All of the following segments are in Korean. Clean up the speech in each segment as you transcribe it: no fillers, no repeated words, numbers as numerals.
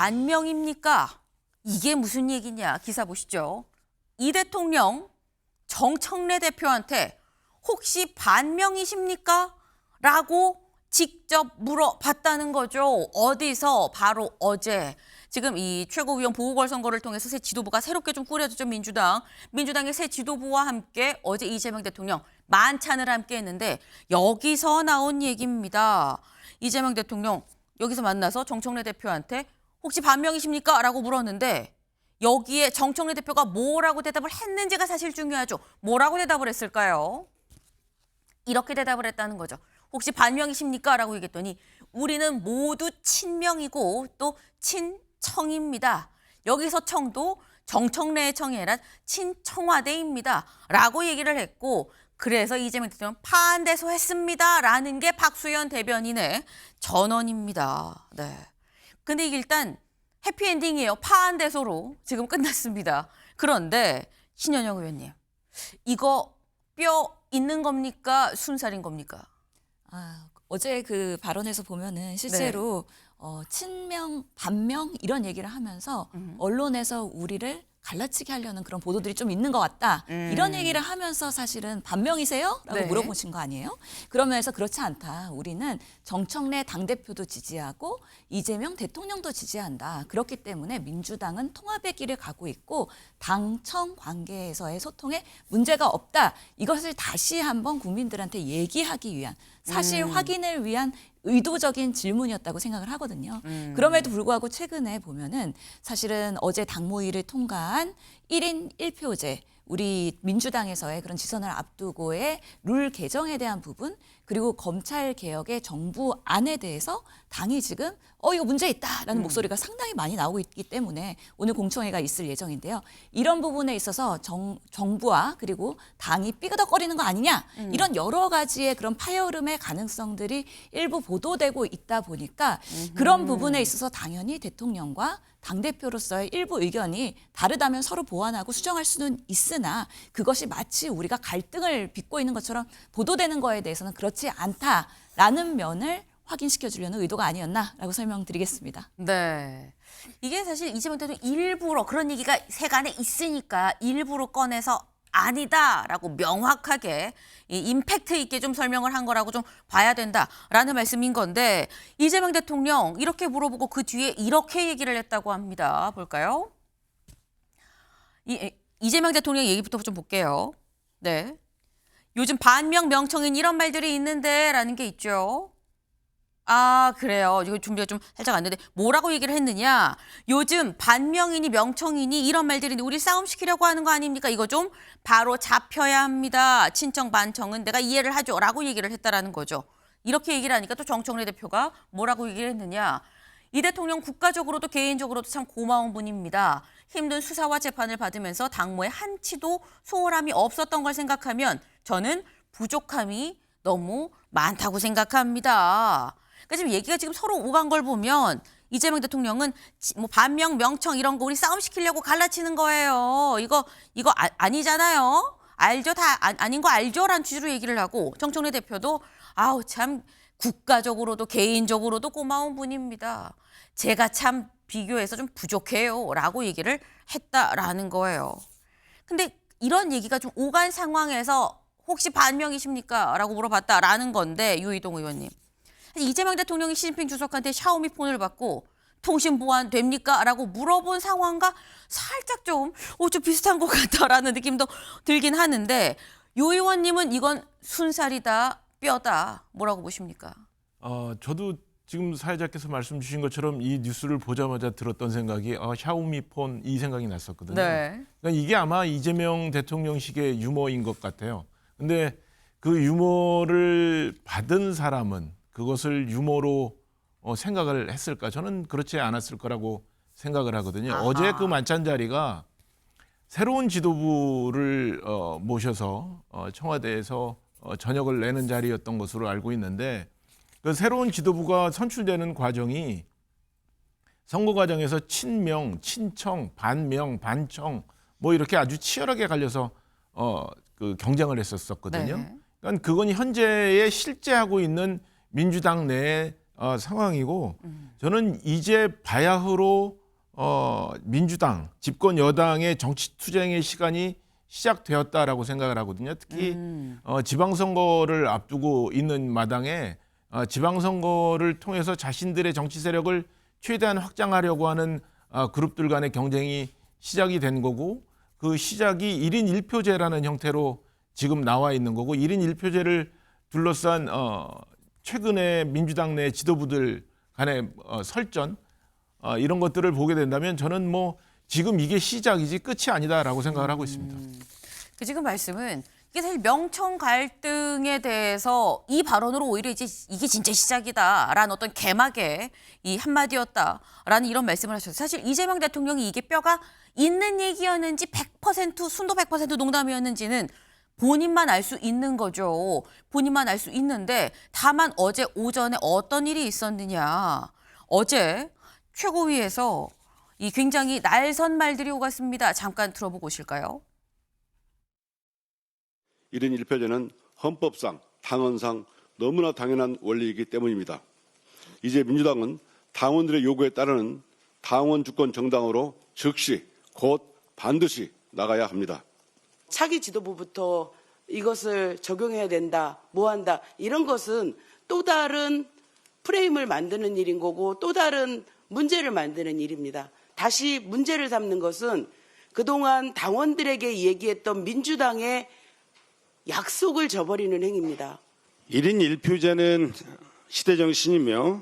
반명입니까? 이게 무슨 얘기냐? 기사 보시죠. 이 대통령 정청래 대표한테 혹시 반명이십니까? 라고 직접 물어봤다는 거죠. 어디서? 바로 어제. 지금 이 최고위원 보궐선거를 통해서 새 지도부가 새롭게 좀 꾸려졌죠, 민주당. 민주당의 새 지도부와 함께 어제 이재명 대통령 만찬을 함께 했는데 여기서 나온 얘기입니다. 이재명 대통령 여기서 만나서 정청래 대표한테 혹시 반명이십니까? 라고 물었는데 여기에 정청래 대표가 뭐라고 대답을 했는지가 사실 중요하죠. 뭐라고 대답을 했을까요? 이렇게 대답을 했다는 거죠. 혹시 반명이십니까? 라고 얘기했더니 우리는 모두 친명이고 또 친청입니다. 여기서 청도 정청래의 청이 아니라 친청와대입니다. 라고 얘기를 했고 그래서 이재명 대통령 파안대소했습니다. 라는 게 박수현 대변인의 전언입니다. 네. 근데 이게 일단 해피엔딩이에요. 파안대소로 지금 끝났습니다. 그런데 신현영 의원님, 이거 뼈 있는 겁니까? 순살인 겁니까? 어제 그 발언에서 보면은 실제로 친명, 반명 이런 얘기를 하면서 언론에서 우리를 갈라치게 하려는 그런 보도들이 좀 있는 것 같다. 이런 얘기를 하면서 사실은 반명이세요? 라고 네. 물어보신 거 아니에요? 그러면서 그렇지 않다. 우리는 정청래 당대표도 지지하고 이재명 대통령도 지지한다. 그렇기 때문에 민주당은 통합의 길을 가고 있고 당청 관계에서의 소통에 문제가 없다. 이것을 다시 한번 국민들한테 얘기하기 위한 사실 확인을 위한 의도적인 질문이었다고 생각을 하거든요. 그럼에도 불구하고 최근에 보면은 사실은 어제 당무위를 통과한 1인 1표제, 우리 민주당에서의 그런 지선을 앞두고의 룰 개정에 대한 부분, 그리고 검찰 개혁의 정부 안에 대해서 당이 지금 이거 문제 있다라는 목소리가 상당히 많이 나오고 있기 때문에 오늘 공청회가 있을 예정인데요. 이런 부분에 있어서 정부와 그리고 당이 삐그덕거리는 거 아니냐 이런 여러 가지의 그런 파열음의 가능성들이 일부 보도되고 있다 보니까 그런 부분에 있어서 당연히 대통령과 당대표로서의 일부 의견이 다르다면 서로 보완하고 수정할 수는 있으나 그것이 마치 우리가 갈등을 빚고 있는 것처럼 보도되는 거에 대해서는 그렇지 않다라는 면을 확인시켜 주려는 의도가 아니었나라고 설명드리겠습니다. 네. 이게 사실 이재명 대통령 일부러 그런 얘기가 세간에 있으니까 일부러 꺼내서 아니다라고 명확하게 임팩트 있게 좀 설명을 한 거라고 좀 봐야 된다라는 말씀인 건데 이재명 대통령 이렇게 물어보고 그 뒤에 이렇게 얘기를 했다고 합니다. 볼까요? 이재명 대통령 얘기부터 좀 볼게요. 네. 요즘 반명 명청인 이런 말들이 있는데 라는 게 있죠. 아, 그래요. 이거 준비가 좀 살짝 안 되는데 뭐라고 얘기를 했느냐. 요즘 반명이니 명청이니 이런 말들이 우리 싸움시키려고 하는 거 아닙니까? 이거 좀 바로 잡혀야 합니다. 친청 반청은 내가 이해를 하죠. 라고 얘기를 했다라는 거죠. 이렇게 얘기를 하니까 또 정청래 대표가 뭐라고 얘기를 했느냐. 이 대통령 국가적으로도 개인적으로도 참 고마운 분입니다. 힘든 수사와 재판을 받으면서 당무에 한치도 소홀함이 없었던 걸 생각하면 저는 부족함이 너무 많다고 생각합니다. 그러니까 지금 얘기가 지금 서로 오간 걸 보면 이재명 대통령은 뭐 반명, 명청 이런 거 우리 싸움시키려고 갈라치는 거예요. 이거 아니잖아요. 알죠? 다 아닌 거 알죠?라는 취지로 얘기를 하고 정청래 대표도 아우 참 국가적으로도 개인적으로도 고마운 분입니다. 제가 참 비교해서 좀 부족해요라고 얘기를 했다라는 거예요. 근데 이런 얘기가 좀 오간 상황에서 혹시 반명이십니까? 라고 물어봤다라는 건데 유이동 의원님. 이재명 대통령이 시진핑 주석한테 샤오미 폰을 받고 통신 보안 됩니까? 라고 물어본 상황과 살짝 좀 비슷한 것 같다라는 느낌도 들긴 하는데 유 의원님은 이건 순살이다, 뼈다. 뭐라고 보십니까? 저도 지금 사회자께서 말씀 주신 것처럼 이 뉴스를 보자마자 들었던 생각이 샤오미 폰 이 생각이 났었거든요. 네. 그러니까 이게 아마 이재명 대통령식의 유머인 것 같아요. 근데 그 유머를 받은 사람은 그것을 유머로 생각을 했을까? 저는 그렇지 않았을 거라고 생각을 하거든요. 아하. 어제 그 만찬 자리가 새로운 지도부를 모셔서 청와대에서 저녁을 내는 자리였던 것으로 알고 있는데 그 새로운 지도부가 선출되는 과정이 선거 과정에서 친명, 친청, 반명, 반청 뭐 이렇게 아주 치열하게 갈려서 그 경쟁을 했었거든요. 네. 그러니까 그건 현재에 실제 하고 있는 민주당 내의 상황이고 저는 이제 바야흐로 민주당 집권 여당의 정치 투쟁의 시간이 시작되었다라고 생각을 하거든요. 특히 지방선거를 앞두고 있는 마당에 지방선거를 통해서 자신들의 정치 세력을 최대한 확장하려고 하는 그룹들 간의 경쟁이 시작이 된 거고 그 시작이 1인 1표제라는 형태로 지금 나와 있는 거고 1인 1표제를 둘러싼 최근에 민주당 내 지도부들 간의 설전 이런 것들을 보게 된다면 저는 뭐 지금 이게 시작이지 끝이 아니다라고 생각을 하고 있습니다. 그 지금 말씀은 이게 사실 명청 갈등에 대해서 이 발언으로 오히려 이제 이게 진짜 시작이다라는 어떤 개막의 이 한마디였다라는 이런 말씀을 하셨어요. 사실 이재명 대통령이 이게 뼈가 있는 얘기였는지 100% 순도 100% 농담이었는지는 본인만 알 수 있는 거죠. 본인만 알 수 있는데 다만 어제 오전에 어떤 일이 있었느냐. 어제 최고위에서 이 굉장히 날선 말들이 오갔습니다. 잠깐 들어보고 오실까요? 1인 1표제는 헌법상, 당헌상 너무나 당연한 원리이기 때문입니다. 이제 민주당은 당원들의 요구에 따르는 당원 주권 정당으로 즉시 곧 반드시 나가야 합니다. 차기 지도부부터 이것을 적용해야 된다, 뭐 한다 이런 것은 또 다른 프레임을 만드는 일인 거고 또 다른 문제를 만드는 일입니다. 다시 문제를 삼는 것은 그동안 당원들에게 얘기했던 민주당의 약속을 저버리는 행위입니다. 1인 1표제는 시대정신이며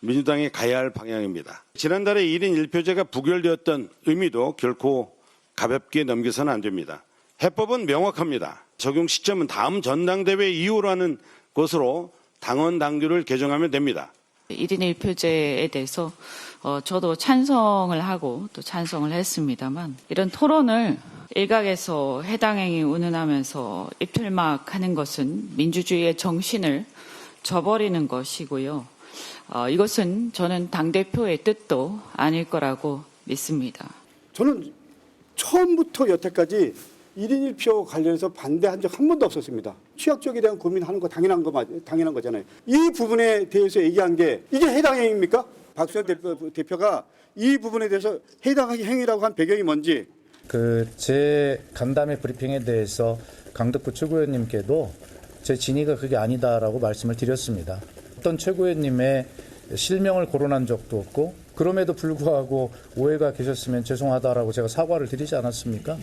민주당이 가야 할 방향입니다. 지난달에 1인 1표제가 부결되었던 의미도 결코 가볍게 넘겨서는 안 됩니다. 해법은 명확합니다. 적용 시점은 다음 전당대회 이후라는 것으로 당원 당규를 개정하면 됩니다. 1인 1표제에 대해서 저도 찬성을 하고 또 찬성을 했습니다만 이런 토론을 일각에서 해당 행위 운운하면서 입틀막 하는 것은 민주주의의 정신을 저버리는 것이고요. 이것은 저는 당대표의 뜻도 아닐 거라고 믿습니다. 저는 처음부터 여태까지 1인 1표 관련해서 반대한 적 한 번도 없었습니다. 취약 쪽에 대한 고민하는 거 당연한 거잖아요. 이 부분에 대해서 얘기한 게 이게 해당 행위입니까? 박수현 대표가 이 부분에 대해서 해당 행위라고 한 배경이 뭔지 제 간담회 브리핑에 대해서 강덕구 최고위원님께도 제 진위가 그게 아니다라고 말씀을 드렸습니다. 어떤 최고위원님의 실명을 거론한 적도 없고 그럼에도 불구하고 오해가 계셨으면 죄송하다라고 제가 사과를 드리지 않았습니까?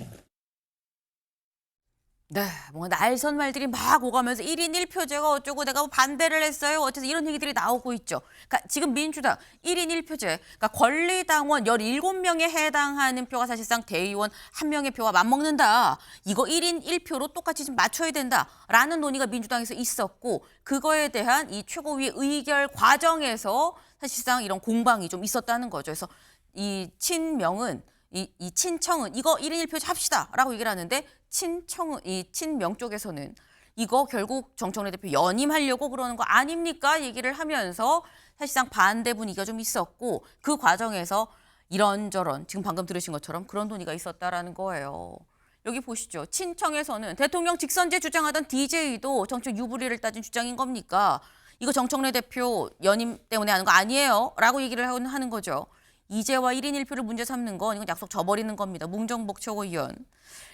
네, 뭔가 날선 말들이 막 오가면서 1인 1표제가 어쩌고 내가 뭐 반대를 했어요. 어째서 이런 얘기들이 나오고 있죠. 그러니까 지금 민주당 1인 1표제, 그러니까 권리당원 17명에 해당하는 표가 사실상 대의원 1명의 표와 맞먹는다. 이거 1인 1표로 똑같이 좀 맞춰야 된다라는 논의가 민주당에서 있었고 그거에 대한 이 최고위 의결 과정에서 사실상 이런 공방이 좀 있었다는 거죠. 그래서 이 친명은 이 친청은 이거 1인 1표제 합시다라고 얘기를 하는데 친명 쪽에서는 이거 결국 정청래 대표 연임하려고 그러는 거 아닙니까? 얘기를 하면서 사실상 반대 분위기가 좀 있었고 그 과정에서 이런저런 지금 방금 들으신 것처럼 그런 논의가 있었다라는 거예요. 여기 보시죠. 친청에서는 대통령 직선제 주장하던 DJ도 정책 유불리를 따진 주장인 겁니까? 이거 정청래 대표 연임 때문에 하는 거 아니에요? 라고 얘기를 하는 거죠. 이제와 1인 1표를 문제 삼는 건 이건 약속 저버리는 겁니다. 문정복 최고위원.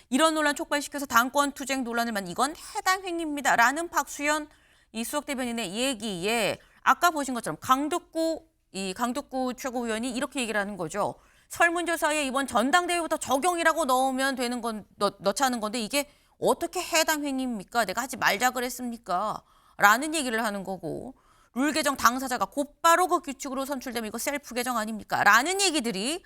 이런 논란 촉발시켜서 당권 투쟁 논란을 만 이건 해당 행위입니다. 라는 박수현 이 수석 대변인의 얘기에 아까 보신 것처럼 강덕구 최고위원이 이렇게 얘기를 하는 거죠. 설문조사에 이번 전당대회부터 적용이라고 넣으면 되는 건 넣자는 건데 이게 어떻게 해당 행위입니까? 내가 하지 말자 그랬습니까? 라는 얘기를 하는 거고 룰 개정 당사자가 곧바로 그 규칙으로 선출되면 이거 셀프 개정 아닙니까? 라는 얘기들이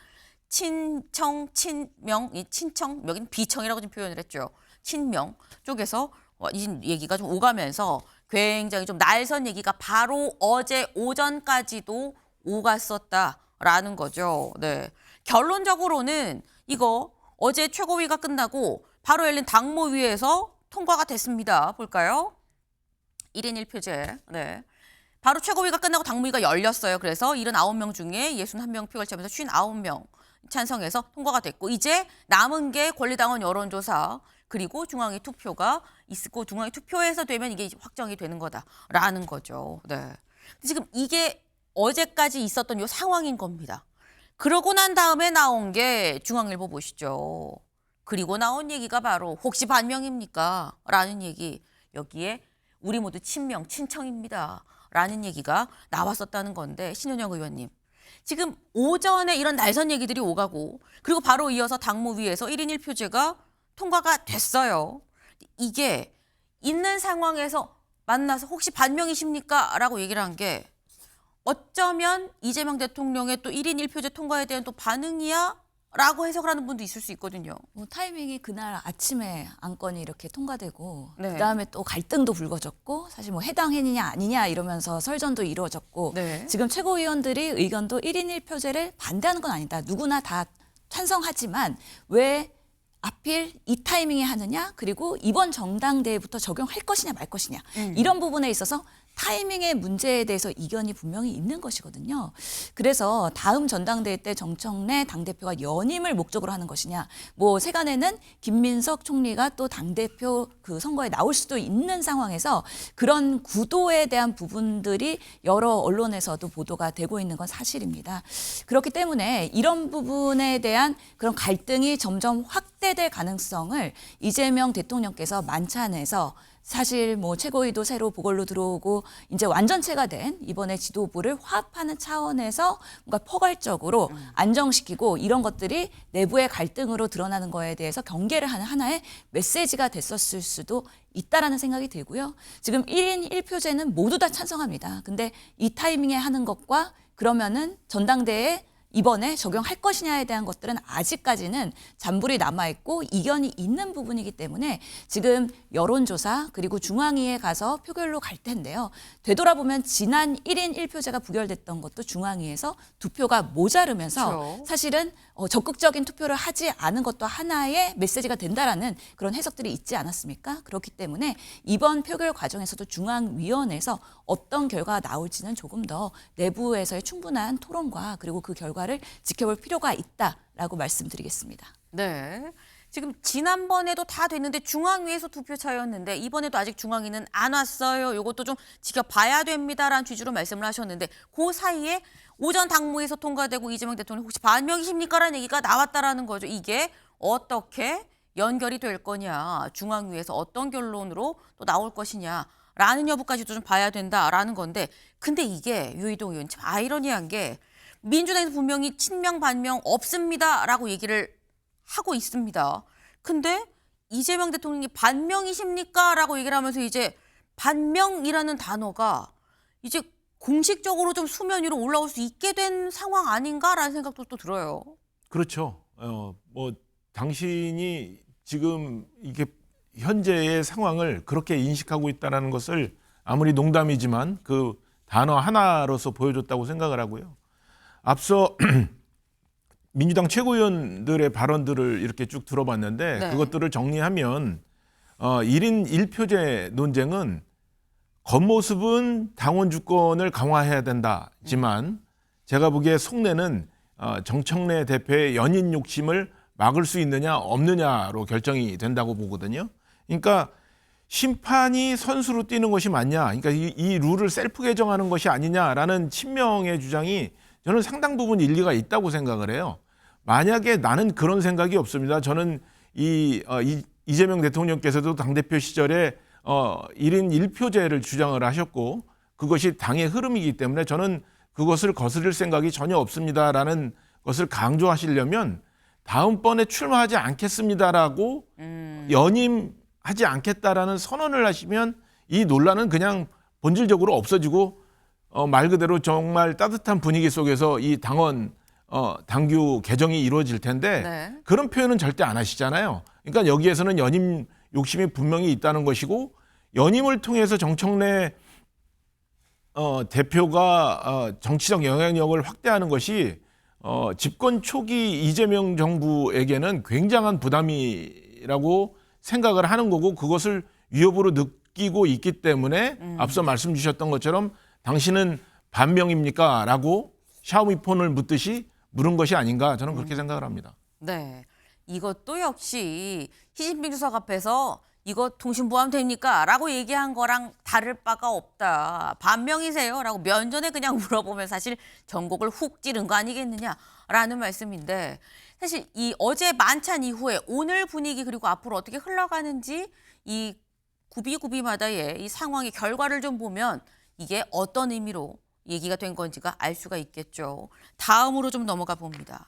친청, 친명, 여기는 비청이라고 좀 표현을 했죠. 친명 쪽에서 이 얘기가 좀 오가면서 굉장히 좀 날선 얘기가 바로 어제 오전까지도 오갔었다라는 거죠. 네. 결론적으로는 이거 어제 최고위가 끝나고 바로 열린 당무위에서 통과가 됐습니다. 볼까요? 1인 1표제. 네. 바로 최고위가 끝나고 당무위가 열렸어요. 그래서 79명 중에 61명 표 결정해서 59명 찬성해서 통과가 됐고 이제 남은 게 권리당원 여론조사 그리고 중앙위 투표가 있고 중앙위 투표에서 되면 이게 확정이 되는 거다라는 거죠. 네. 지금 이게 어제까지 있었던 요 상황인 겁니다. 그러고 난 다음에 나온 게 중앙일보 보시죠. 그리고 나온 얘기가 바로 혹시 반명입니까? 라는 얘기. 여기에 우리 모두 친명, 친청입니다. 라는 얘기가 나왔었다는 건데 신현영 의원님. 지금 오전에 이런 날선 얘기들이 오가고 그리고 바로 이어서 당무위에서 1인 1표제가 통과가 됐어요. 이게 있는 상황에서 만나서 혹시 반명이십니까? 라고 얘기를 한 게 어쩌면 이재명 대통령의 또 1인 1표제 통과에 대한 또 반응이야? 라고 해석을 하는 분도 있을 수 있거든요. 뭐 타이밍이 그날 아침에 안건이 이렇게 통과되고 네. 그다음에 또 갈등도 불거졌고 사실 뭐 해당했느냐 아니냐 이러면서 설전도 이루어졌고 네. 지금 최고위원들이 의견도 1인 1표제를 반대하는 건 아니다. 누구나 다 찬성하지만 왜 하필 이 타이밍에 하느냐 그리고 이번 정당대회부터 적용할 것이냐 말 것이냐 이런 부분에 있어서 타이밍의 문제에 대해서 이견이 분명히 있는 것이거든요. 그래서 다음 전당대회 때 정청래 당대표가 연임을 목적으로 하는 것이냐. 뭐 세간에는 김민석 총리가 또 당대표 그 선거에 나올 수도 있는 상황에서 그런 구도에 대한 부분들이 여러 언론에서도 보도가 되고 있는 건 사실입니다. 그렇기 때문에 이런 부분에 대한 그런 갈등이 점점 확대될 가능성을 이재명 대통령께서 만찬에서 사실 뭐 최고위도 새로 보궐로 들어오고 이제 완전체가 된 이번에 지도부를 화합하는 차원에서 뭔가 포괄적으로 안정시키고 이런 것들이 내부의 갈등으로 드러나는 거에 대해서 경계를 하는 하나의 메시지가 됐었을 수도 있다라는 생각이 들고요. 지금 1인 1표제는 모두 다 찬성합니다. 근데 이 타이밍에 하는 것과 그러면은 전당대회에 이번에 적용할 것이냐에 대한 것들은 아직까지는 잔불이 남아있고 이견이 있는 부분이기 때문에 지금 여론조사 그리고 중앙위에 가서 표결로 갈 텐데요. 되돌아보면 지난 1인 1표제가 부결됐던 것도 중앙위에서 두 표가 모자르면서 그렇죠. 사실은 적극적인 투표를 하지 않은 것도 하나의 메시지가 된다라는 그런 해석들이 있지 않았습니까? 그렇기 때문에 이번 표결 과정에서도 중앙위원회에서 어떤 결과가 나올지는 조금 더 내부에서의 충분한 토론과 그리고 그 결과를 지켜볼 필요가 있다라고 말씀드리겠습니다. 네. 지금 지난번에도 다 됐는데 중앙위에서 두 표 차였는데 이번에도 아직 중앙위는 안 왔어요. 이것도 좀 지켜봐야 됩니다라는 취지로 말씀을 하셨는데 그 사이에 오전 당무에서 통과되고 이재명 대통령 혹시 반명이십니까라는 얘기가 나왔다라는 거죠. 이게 어떻게 연결이 될 거냐. 중앙위에서 어떤 결론으로 또 나올 것이냐라는 여부까지도 좀 봐야 된다라는 건데 근데 이게 유희동 의원 참 아이러니한 게 민주당에서 분명히 친명 반명 없습니다라고 얘기를 하고 있습니다. 근데 이재명 대통령이 반명이십니까? 라고 얘기를 하면서 이제 반명이라는 단어가 이제 공식적으로 좀 수면 위로 올라올 수 있게 된 상황 아닌가라는 생각도 또 들어요. 그렇죠. 뭐 당신이 지금 이게 현재의 상황을 그렇게 인식하고 있다는 것을 아무리 농담이지만 그 단어 하나로서 보여줬다고 생각을 하고요. 앞서 민주당 최고위원들의 발언들을 이렇게 쭉 들어봤는데 네. 그것들을 정리하면 1인 1표제 논쟁은 겉모습은 당원 주권을 강화해야 된다지만 제가 보기에 속내는 정청래 대표의 연인 욕심을 막을 수 있느냐 없느냐로 결정이 된다고 보거든요. 그러니까 심판이 선수로 뛰는 것이 맞냐, 그러니까 이 룰을 셀프 개정하는 것이 아니냐라는 친명의 주장이 저는 상당 부분 일리가 있다고 생각을 해요. 만약에 나는 그런 생각이 없습니다. 저는 이재명 대통령께서도 당대표 시절에 1인 1표제를 주장을 하셨고 그것이 당의 흐름이기 때문에 저는 그것을 거스릴 생각이 전혀 없습니다라는 것을 강조하시려면 다음번에 출마하지 않겠습니다라고 연임하지 않겠다라는 선언을 하시면 이 논란은 그냥 본질적으로 없어지고 말 그대로 정말 따뜻한 분위기 속에서 이 당규 개정이 이루어질 텐데 네. 그런 표현은 절대 안 하시잖아요. 그러니까 여기에서는 연임 욕심이 분명히 있다는 것이고 연임을 통해서 정청래 대표가 정치적 영향력을 확대하는 것이 집권 초기 이재명 정부에게는 굉장한 부담이라고 생각을 하는 거고 그것을 위협으로 느끼고 있기 때문에 앞서 말씀 주셨던 것처럼 당신은 반명입니까? 라고 샤오미폰을 묻듯이 물은 것이 아닌가 저는 그렇게 생각을 합니다. 네. 이것도 역시 시진핑 주석 앞에서 이거 통신보안 됩니까? 라고 얘기한 거랑 다를 바가 없다. 반명이세요? 라고 면전에 그냥 물어보면 사실 전곡을 훅 찌른 거 아니겠느냐라는 말씀인데 사실 이 어제 만찬 이후에 오늘 분위기 그리고 앞으로 어떻게 흘러가는지 이 구비구비마다의 이 상황의 결과를 좀 보면 이게 어떤 의미로 얘기가 된 건지가 알 수가 있겠죠. 다음으로 좀 넘어가 봅니다.